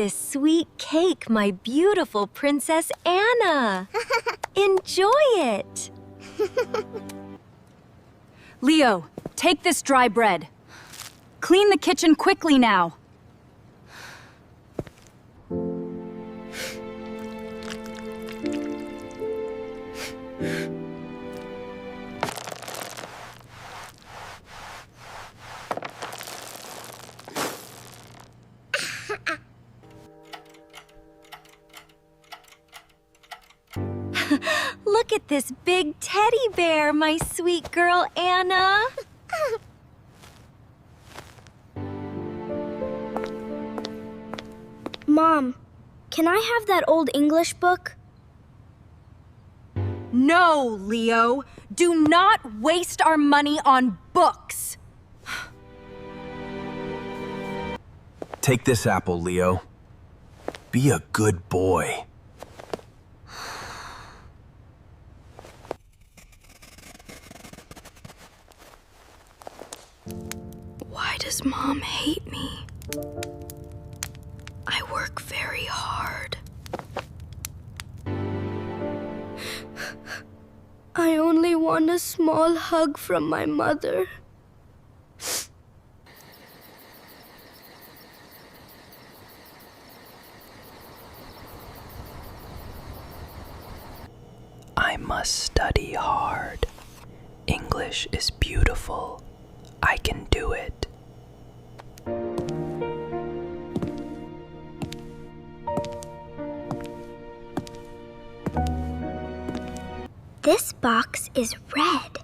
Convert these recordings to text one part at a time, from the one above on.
this sweet cake, my beautiful Princess Anna. Enjoy it. Leo, take this dry bread. Clean the kitchen quickly now. Look at this big teddy bear, my sweet girl Anna. Mom, can I have that old English book? No, Leo. Do not waste our money on books. Take this apple, Leo. Be a good boy. Why does Mom hate me? I work very hard. I only want a small hug from my mother. I must study hard. English is beautiful. I can do it. This box is red.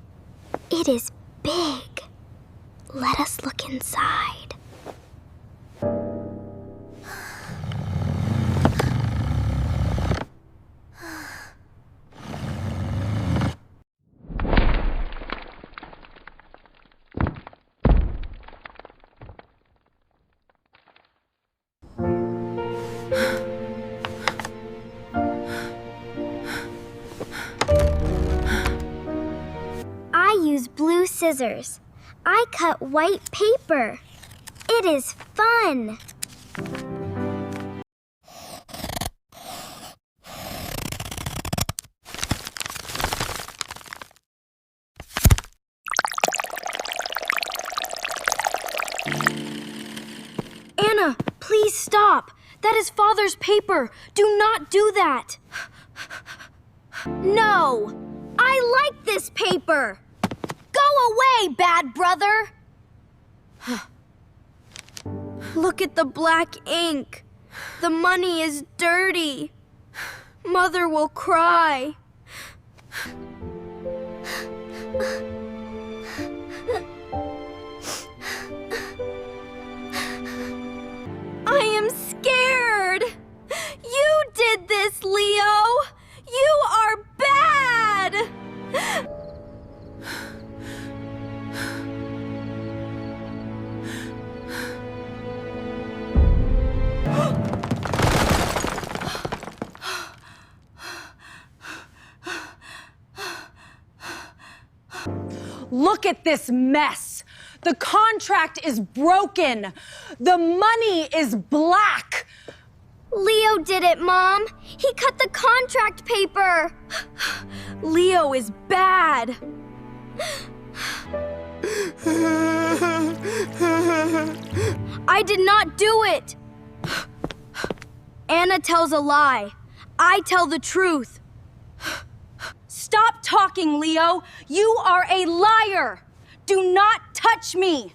It is big. Let us look inside. I use blue scissors. I cut white paper. It is fun. Anna, please stop. That is Father's paper. Do not do that. No! I like this paper! Go away, bad brother! Look at the black ink. The money is dirty. Mother will cry. I am scared. You did this, Leo. You are bad. Look at this mess. The contract is broken. The money is black. Leo did it, Mom. He cut the contract paper. Leo is bad. I did not do it. Anna tells a lie. I tell the truth. Stop talking, Leo. You are a liar. Do not touch me.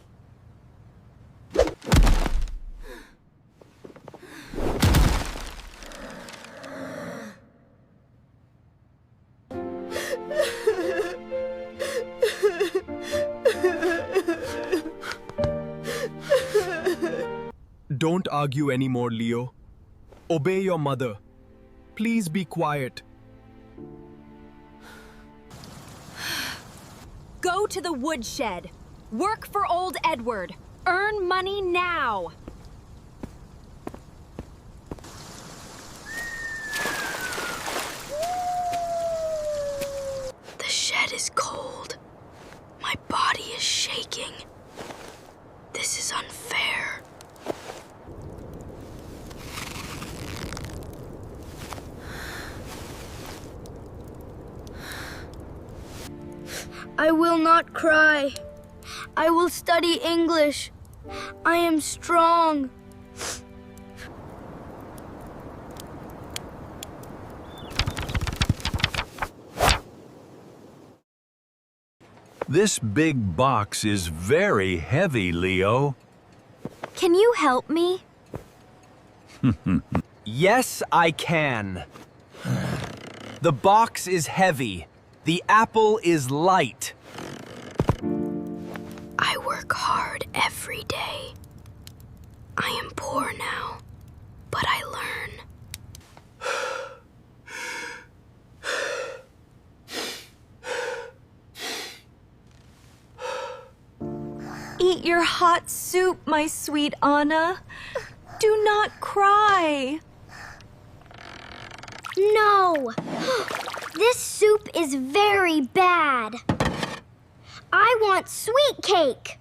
Don't argue anymore, Leo. Obey your mother. Please be quiet. Go to the woodshed. Work for old Edward. Earn money now. The shed is cold. My body is shaking. This is unfair. I will not cry. I will study English. I am strong. This big box is very heavy, Leo. Can you help me? Yes, I can. The box is heavy. The apple is light. I work hard every day. I am poor now, but I learn. Eat your hot soup, my sweet Anna. Do not cry. No! This soup is very bad. I want sweet cake.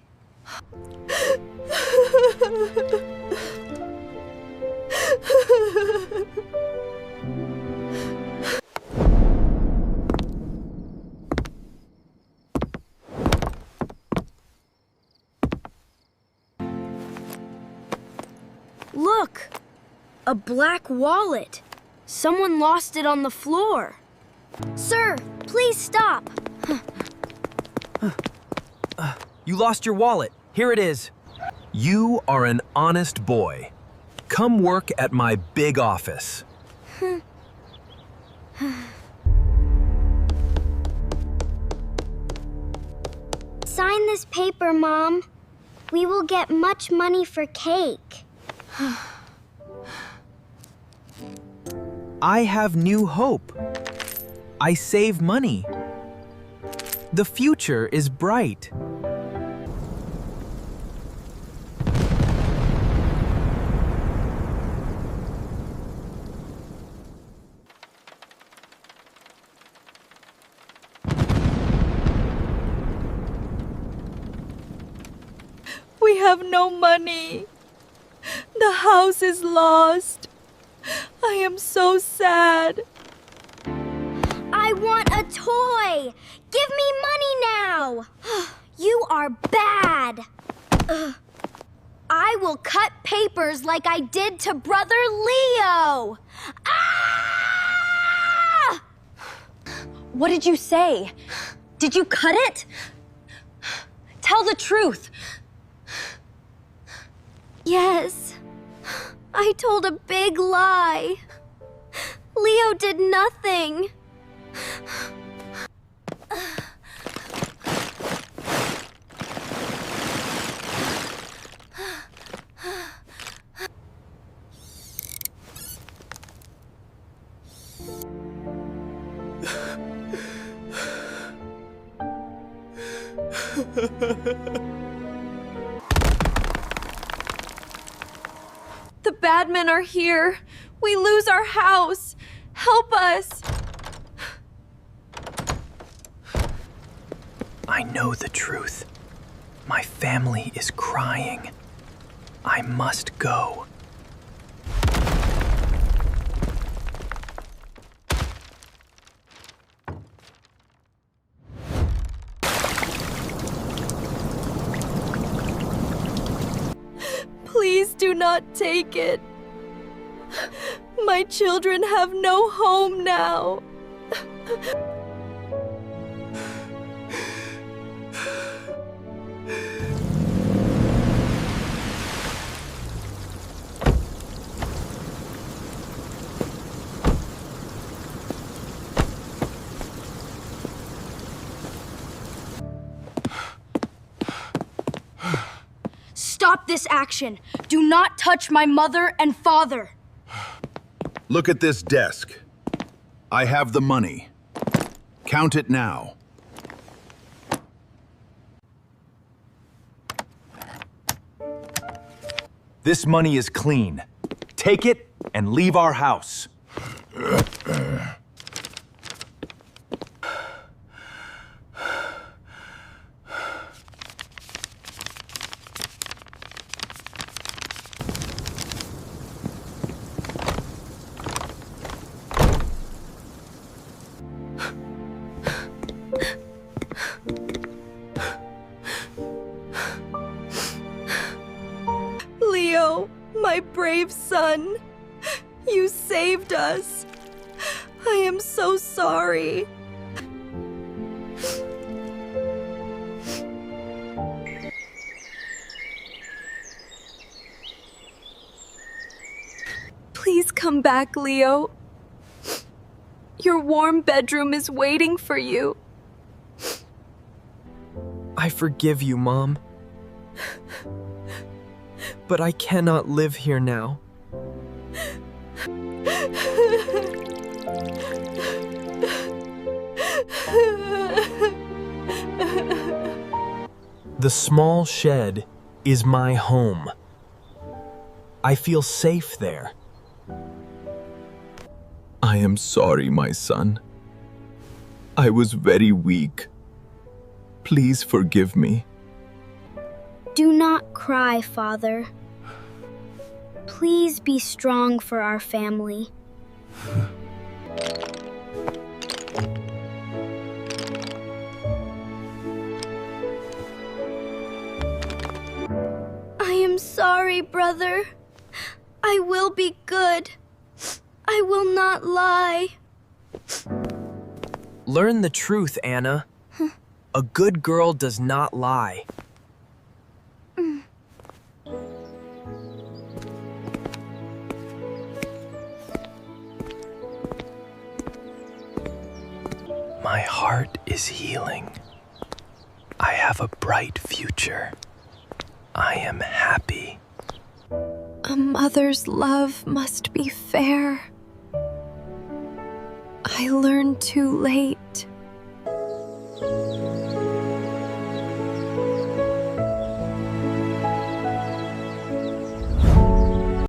Look, a black wallet. Someone lost it on the floor. Sir, please stop. You lost your wallet. Here it is. You are an honest boy. Come work at my big office. Sign this paper, Mom. We will get much money for cake. I have new hope. I save money. The future is bright. We have no money. The house is lost. I am so sad. I want a toy. Give me money now. You are bad. I will cut papers like I did to Brother Leo. Ah! What did you say? Did you cut it? Tell the truth. Yes. I told a big lie. Leo did nothing. The bad men are here. We lose our house. Help us. I know the truth. My family is crying. I must go. Please do not take it. My children have no home now. Stop this action. Do not touch my mother and father. Look at this desk. I have the money. Count it now. This money is clean. Take it and leave our house. My brave son. You saved us. I am so sorry. Please come back, Leo. Your warm bedroom is waiting for you. I forgive you, Mom. But I cannot live here now. The small shed is my home. I feel safe there. I am sorry, my son. I was very weak. Please forgive me. Do not cry, Father. Please be strong for our family. I am sorry, brother. I will be good. I will not lie. Learn the truth, Anna. A good girl does not lie. My heart is healing. I have a bright future. I am happy. A mother's love must be fair. I learned too late.